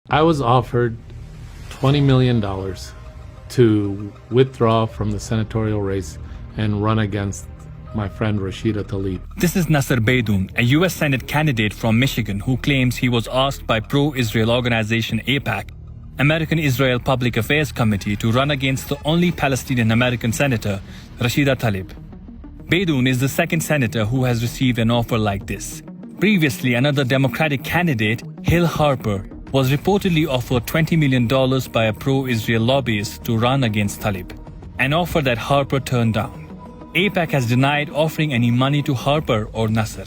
I was offered $20 million to withdraw from the senatorial race and run against my friend Rashida Tlaib. This is Nasser Beydoun, a U.S. Senate candidate from Michigan who claims he was asked by pro-Israel organization AIPAC, American Israel Public Affairs Committee, to run against the only Palestinian-American senator, Rashida Tlaib. Beydoun is the second senator who has received an offer like this. Previously, another Democratic candidate, Hill Harper, was reportedly offered $20 million by a pro-Israel lobbyist to run against Tlaib, an offer that Harper turned down. AIPAC has denied offering any money to Harper or Nasser.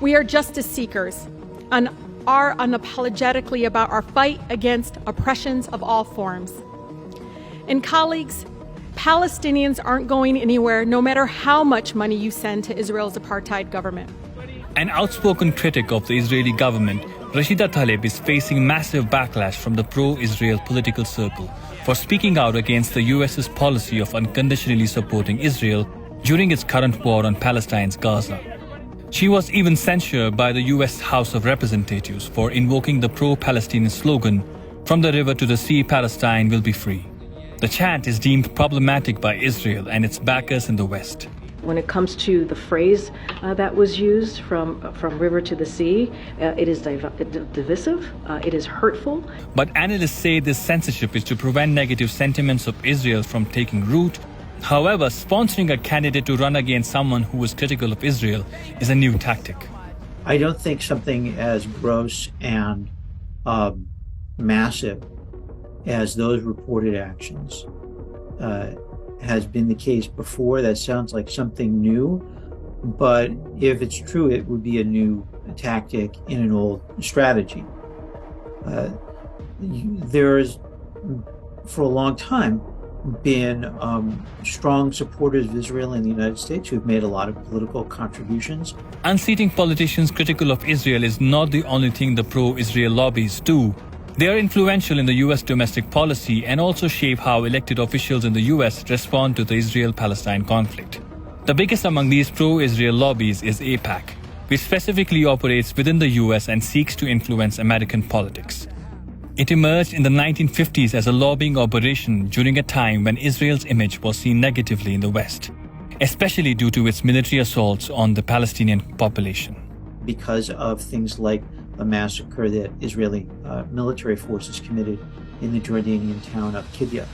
We are justice seekers and are unapologetically about our fight against oppressions of all forms. And colleagues, Palestinians aren't going anywhere no matter how much money you send to Israel's apartheid government. An outspoken critic of the Israeli government, Rashida Tlaib is facing massive backlash from the pro-Israel political circle for speaking out against the US's policy of unconditionally supporting Israel during its current war on Palestine's Gaza. She was even censured by the US House of Representatives for invoking the pro-Palestinian slogan, "From the river to the sea, Palestine will be free." The chant is deemed problematic by Israel and its backers in the West. When it comes to the phrase that was used, from river to the sea, it is divisive, it is hurtful. But analysts say this censorship is to prevent negative sentiments of Israel from taking root. However, sponsoring a candidate to run against someone who is critical of Israel is a new tactic. I don't think something as gross and massive as those reported actions has been the case before. That sounds like something new, but if it's true, it would be a new tactic in an old strategy. There's, for a long time, been strong supporters of Israel in the United States who've made a lot of political contributions. Unseating politicians critical of Israel is not the only thing the pro-Israel lobbies do. They are influential in the U.S. domestic policy and also shape how elected officials in the U.S. respond to the Israel-Palestine conflict. The biggest among these pro-Israel lobbies is AIPAC, which specifically operates within the U.S. and seeks to influence American politics. It emerged in the 1950s as a lobbying operation during a time when Israel's image was seen negatively in the West, especially due to its military assaults on the Palestinian population. Because of things like a massacre that Israeli military forces committed in the Jordanian town of Kibbutz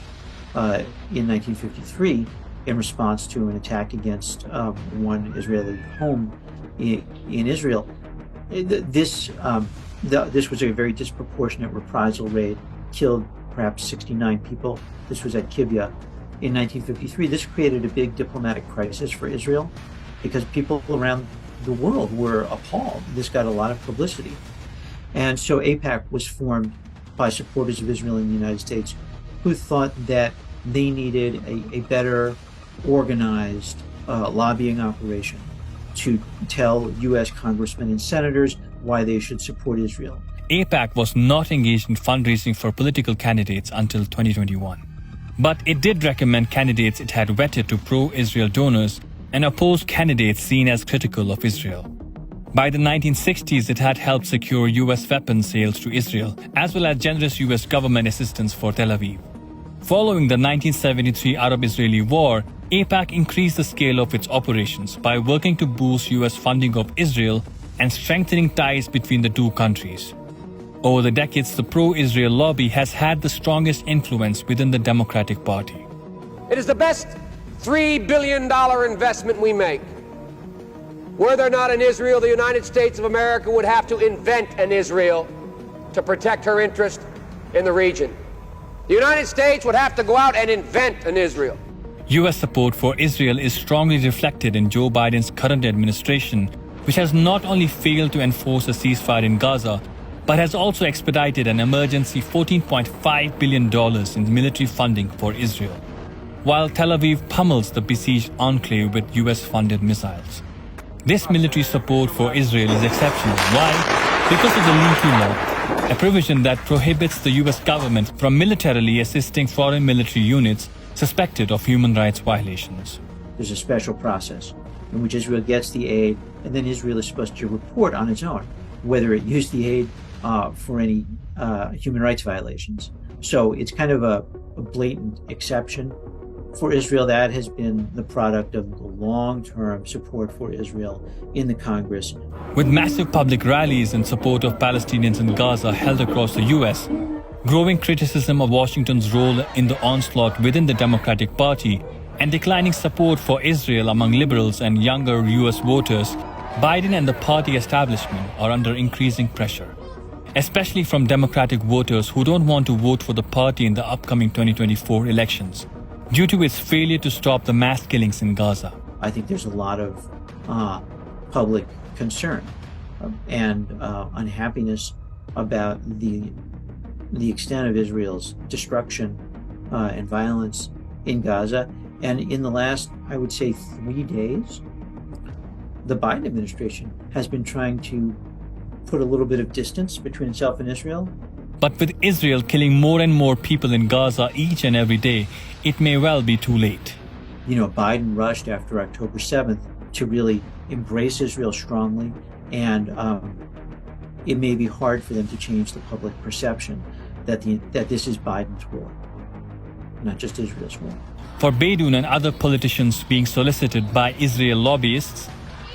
in 1953 in response to an attack against one Israeli home in Israel. This was a very disproportionate reprisal raid, killed perhaps 69 people. This was at Kibbutz in 1953. This created a big diplomatic crisis for Israel because people around the world were appalled. This got a lot of publicity. And so AIPAC was formed by supporters of Israel in the United States who thought that they needed a better organized lobbying operation to tell U.S. congressmen and senators why they should support Israel. AIPAC was not engaged in fundraising for political candidates until 2021. But it did recommend candidates it had vetted to pro-Israel donors and opposed candidates seen as critical of Israel. By the 1960s, it had helped secure U.S. weapons sales to Israel, as well as generous U.S. government assistance for Tel Aviv. Following the 1973 Arab-Israeli War, AIPAC increased the scale of its operations by working to boost U.S. funding of Israel and strengthening ties between the two countries. Over the decades, the pro-Israel lobby has had the strongest influence within the Democratic Party. It is the best $3 billion investment we make. Were there not an Israel, the United States of America would have to invent an Israel to protect her interest in the region. The United States would have to go out and invent an Israel. U.S. support for Israel is strongly reflected in Joe Biden's current administration, which has not only failed to enforce a ceasefire in Gaza, but has also expedited an emergency $14.5 billion in military funding for Israel, while Tel Aviv pummels the besieged enclave with U.S.-funded missiles. This military support for Israel is exceptional. Why? Because of the Lean-To Law, a provision that prohibits the U.S. government from militarily assisting foreign military units suspected of human rights violations. There's a special process in which Israel gets the aid, and then Israel is supposed to report on its own whether it used the aid for any human rights violations. So it's kind of a blatant exception. For Israel, that has been the product of the long-term support for Israel in the Congress. With massive public rallies in support of Palestinians in Gaza held across the U.S., growing criticism of Washington's role in the onslaught within the Democratic Party, and declining support for Israel among liberals and younger U.S. voters, Biden and the party establishment are under increasing pressure, especially from Democratic voters who don't want to vote for the party in the upcoming 2024 elections, due to its failure to stop the mass killings in Gaza. I think there's a lot of public concern and unhappiness about the extent of Israel's destruction and violence in Gaza. And in the last, I would say, 3 days, the Biden administration has been trying to put a little bit of distance between itself and Israel. But with Israel killing more and more people in Gaza each and every day, it may well be too late. You know, Biden rushed after October 7th to really embrace Israel strongly, and it may be hard for them to change the public perception that this is Biden's war, not just Israel's war. For Beidoun and other politicians being solicited by Israel lobbyists,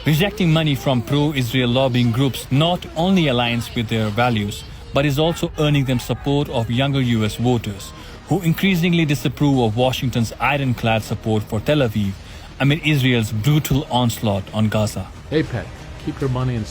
rejecting money from pro-Israel lobbying groups not only aligns with their values, but is also earning them support of younger U.S. voters who increasingly disapprove of Washington's ironclad support for Tel Aviv amid Israel's brutal onslaught on Gaza. AIPAC, keep your money in